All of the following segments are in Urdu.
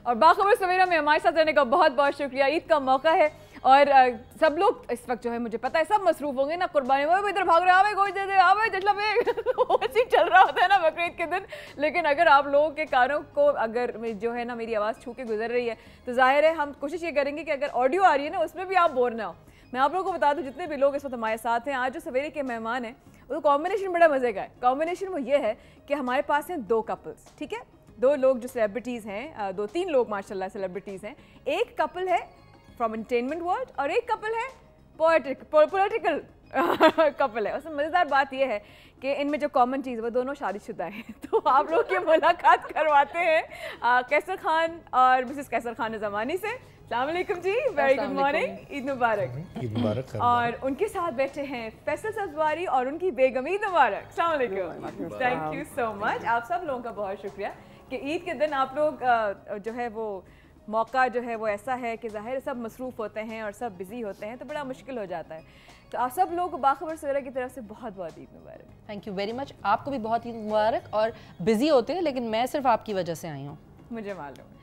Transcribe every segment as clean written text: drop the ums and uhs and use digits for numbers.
اور باخبر سویرا میں ہمارے ساتھ رہنے کا بہت بہت شکریہ. عید کا موقع ہے اور سب لوگ اس وقت جو ہے مجھے پتا ہے سب مصروف ہوں گے نا قربانی میں, ادھر بھاگ رہے آوے گوشت دے دے آوے جٹلا پہ ایسے چل رہا ہوتا ہے نا بقرعید کے دن. لیکن اگر آپ لوگوں کے کانوں کو اگر جو ہے نا میری آواز چھو کے گزر رہی ہے تو ظاہر ہے ہم کوشش یہ کریں گے کہ اگر آڈیو آ رہی ہے نا اس میں بھی آپ بور نہ ہو. میں آپ لوگوں کو بتا دوں جتنے بھی لوگ اس وقت ہمارے ساتھ ہیں, آج جو سویرے کے مہمان ہیں وہ کمبینیشن بڑا مزے کا ہے. کمبینیشن وہ یہ ہے کہ ہمارے پاس ہیں 2 کپلز, ٹھیک ہے, 2 لوگ جو سیلیبریٹیز ہیں, 2-3 لوگ ماشاء اللہ سیلیبریٹیز ہیں. ایک کپل ہے فرام انٹرٹینمنٹ ورلڈ اور ایک کپل ہے پولیٹیکل کپل ہے. اس میں مزیدار بات یہ ہے کہ ان میں جو کامن چیز وہ دونوں شادی شدہ ہیں. تو آپ لوگ کی ملاقات کرواتے ہیں قیصر خان اور مسز قیصر خان زمانی سے. السلام علیکم جی, ویری گڈ مارننگ, عید مبارک. عید مبارک. اور ان کے ساتھ بیٹھے ہیں فیصل سبزواری اور ان کی بیگم, عید مبارک. السلام علیکم. تھینک یو سو مچ. آپ سب لوگوں کا بہت شکریہ کہ عید کے دن آپ لوگ جو ہے وہ موقع جو ہے وہ ایسا ہے کہ ظاہر سب مصروف ہوتے ہیں اور سب بزی ہوتے ہیں تو بڑا مشکل ہو جاتا ہے. تو آپ سب لوگوں کو باخبر سویرا کی طرف سے بہت بہت Eid Mubarak. Thank you very much. آپ کو بھی بہت عید مبارک. اور بزی ہوتے ہیں لیکن میں صرف آپ کی وجہ سے آئی ہوں. مجھے معلوم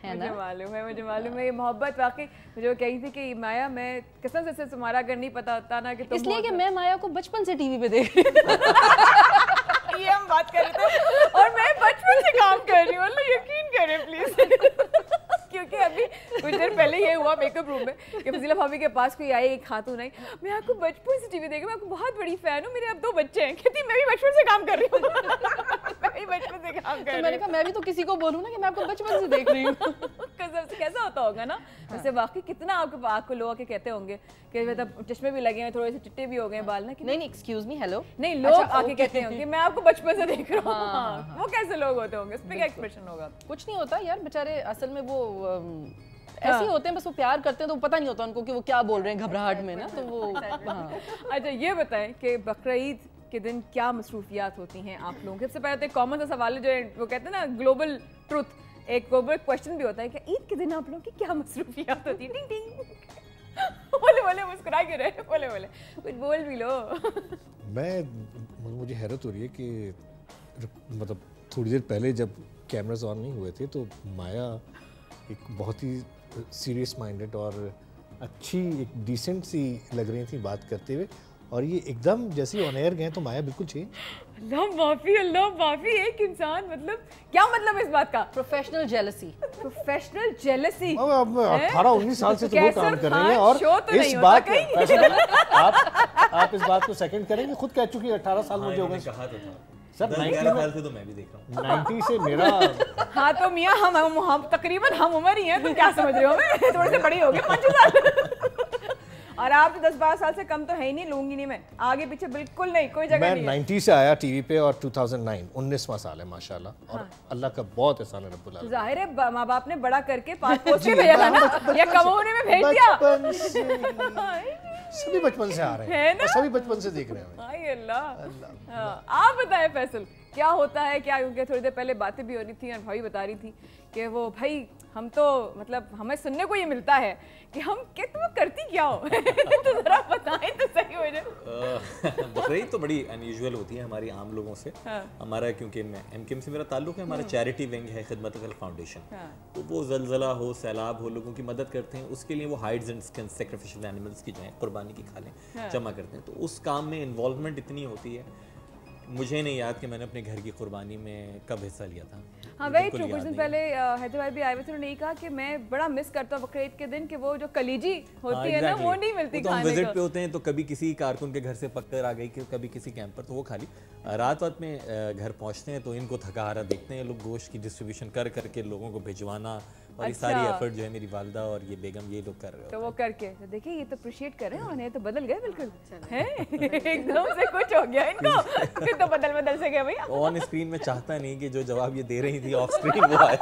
ہے یہ محبت واقعی مجھے کہی تھی کہ مایا میں قسم سے تمہارا اگر نہیں پتا ہوتا نا کہ اس لیے کہ میں مایا کو بچپن سے ٹی وی پہ دیکھ رہی ہوں. یہ ہم بات کر رہے تھے اور میں بچپن سے کام کر رہی ہوں, اللہ یقین کریں پلیز. کیونکہ ابھی کچھ دیر پہلے یہ ہوا میک اپ روم میں کہ فضیلہ بھابھی کے پاس کوئی آئی, ایک خاتون آئی, میں آپ کو بچپن سے ٹی وی دیکھ رہی ہوں, میں آپ کو بہت بڑی فین ہوں, میرے اب 2 بچے ہیں. کہتی میں بھی بچپن سے کام کر رہی ہوں. میں بھی بچپن سے کام کر رہی ہوں. میں نے کہا میں بھی تو کسی کو بولوں نا کہ میں آپ کو بچپن سے دیکھ رہی ہوں. قسم سے کیسا ہوتا ہوگا نا. ویسے واقعی کتنا آپ کو لوگ آ کے کہتے ہوں گے کہ مطلب چشمے بھی لگے ہیں, تھوڑے سے چٹے بھی ہو گئے ہیں بال نا. نہیں ایکسکیوز می, ہیلو. نہیں لوگ آ کے کہتے ہوں گے میں آپ کو بچپن سے دیکھ رہا ہوں. وہ کیسے لوگ ہوتے ہوں گے, اس پہ کیا ایکسپریشن ہوگا؟ کچھ نہیں ہوتا یار, بیچارے اصل میں وہ ایسے ہوتے ہیں, بس وہ پیار کرتے ہیں تو پتہ نہیں ہوتا ان کو کہ وہ کیا بول رہے ہیں گھبراہٹ میں نا. تو وہ اچھا یہ بتائیں کہ بقرعید کے دن کیا مصروفیات ہوتی ہیں آپ لوگوں کے؟ سب سے پہلے تو ایک کامن سا سوال ہے جو وہ کہتے ہیں نا گلوبل ٹروتھ, ایک گلوبل کویشچن بھی ہوتا ہے کہ عید کے دن آپ لوگوں کی کیا مصروفیات ہوتی ہیں؟ ٹنگ ٹنگ بولے مسکرا کے رہے, بولے کچھ بول بھی لو. مجھے حیرت ہو رہی ہے کہ مطلب تھوڑی دیر پہلے جب کیمراز آن نہیں ہوئے تھے تو مایا ایک بہت ہی سیریس مائنڈڈ اور اچھی ایک ڈیسنٹ سی لگ رہی تھی بات کرتے ہوئے, اور یہ ایک دم جیسے آن ایئر گئے تو مایا بالکل چینج. اللہ معافی. ایک انسان مطلب کیا مطلب اس بات کا؟ Professional jealousy. 18-19 سال سے تو وہ کام کر رہے ہیں اور اس بات آپ اس بات کو سیکنڈ کریں گے, خود کہہ چکی 18 سال مجھے ہو گئے سر. 90 سے میرا ہاں تو میاں ہم تقریباً ہم عمر ہی ہیں, تو کیا سمجھ رہے ہو, میں تھوڑے سے بڑی ہو گئی 5 سال. اور آپ 10-12 سال سے کم تو ہے ہی نہیں, لوں گی نہیں میں, آگے پیچھے بالکل نہیں, کوئی جگہ نہیں. میں 90 سے آیا ٹی وی پہ اور 2009 19واں سال ہے ماشاءاللہ, اور اللہ کا بہت احسان ہے رب العالمین. ظاہر ہے ماں باپ نے بڑا کر کے 5 پوسٹ میں بھیجا تھا نا, یا کم ہونے میں بھیج دیا. سبھی بچپن سے آ رہے ہیں اور سبھی بچپن سے دیکھ رہے ہیں. ہائے اللہ. آپ بتائیں فیصل کیا ہوتا ہے کیا؟ کیونکہ تھوڑی دیر پہلے باتیں بھی ہو رہی تھیں اور بھائی بتا رہی تھی کہ وہ بھائی ہم تو مطلب ہمیں سننے کو یہ ملتا ہے کہ ہم تم کرتی کیا ہو, تو ذرا بتائیں تو صحیح ہو جائے. بقرعید تو بڑی انیوژول ہوتی ہے ہماری عام لوگوں سے. ہمارا کیونکہ ایم کے ایم سے میرا تعلق ہے, ہمارا چیریٹی ونگ ہے خدمت خلق فاؤنڈیشن, تو وہ زلزلہ ہو سیلاب ہو لوگوں کی مدد کرتے ہیں. اس کے لیے وہ ہائیڈز اینڈ اسکنز سیکریفیشل اینیملس کی جو ہیں قربانی کی کھالیں جمع کرتے ہیں. تو اس کام میں انوالومنٹ اتنی ہوتی ہے, مجھے نہیں یاد کہ میں نے اپنے گھر کی قربانی میں کب حصہ لیا تھا. ہاں وہی کچھ دن پہلے حیدرآباد بھی آئے ہوئے تھے, انہوں نے یہ کہا کہ میں بڑا مس کرتا ہوں بقرعید کے دن کہ وہ جو کلیجی ہوتی ہے نا وہ نہیں ملتی کھانے کو. ہم وزٹ پہ ہوتے ہیں تو کبھی کسی کارکن کے گھر سے پکڑ آ گئی, کبھی کسی کیمپ پر, تو وہ کھا لی. رات میں گھر پہنچتے ہیں تو ان کو تھکا ہارا دیکھتے ہیں لوگ, گوشت کی ڈسٹریبیوشن کر کے لوگوں کو بھجوانا, اور یہ ساری ایفرٹ جو ہے میری والدہ اور یہ بیگم یہ لوگ کر رہے ہیں. تو وہ کر کے دیکھیے یہ تو اپریشیٹ کر رہے ہیں, انہیں تو بدل گئے بالکل ہیں, ایک دم سے کچھ ہو گیا ان کو, پھر تو بدل سے گئے بھائی. آن اسکرین میں چاہتا نہیں کہ جو جواب یہ دے رہی تھی آف اسکرین وہ آئے.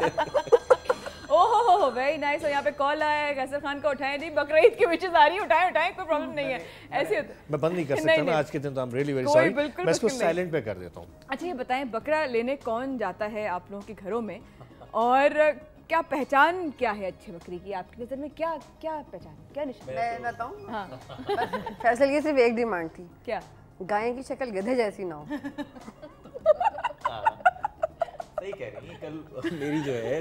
اوہ ویری نائس. اور یہاں پہ کال آیا ہے قیصر خان کو, اٹھائیں جی بقرعید کی وشز آ رہی ہیں, اٹھائیں کوئی پرابلم نہیں ہے. ایسے ہوتا میں بند نہیں کر سکتا نا آج کے دن, تو I'm really very sorry, میں اس کو سائلنٹ پہ کر دیتا ہوں. اچھا یہ بتائیں بکرا لینے کون جاتا ہے آپ لوگوں کے گھروں میں, اور کیا پہچان کیا ہے اچھے بکری کی آپ کی نظر میں؟ کیا پہچان, کیا نشان؟ میں بتاؤں. ہاں فیصل کی صرف ایک ڈیمانڈ تھی, کیا؟ گائے کی شکل گدھے جیسی نہ ہو. صحیح کہہ رہی ہیں. کل میری جو ہے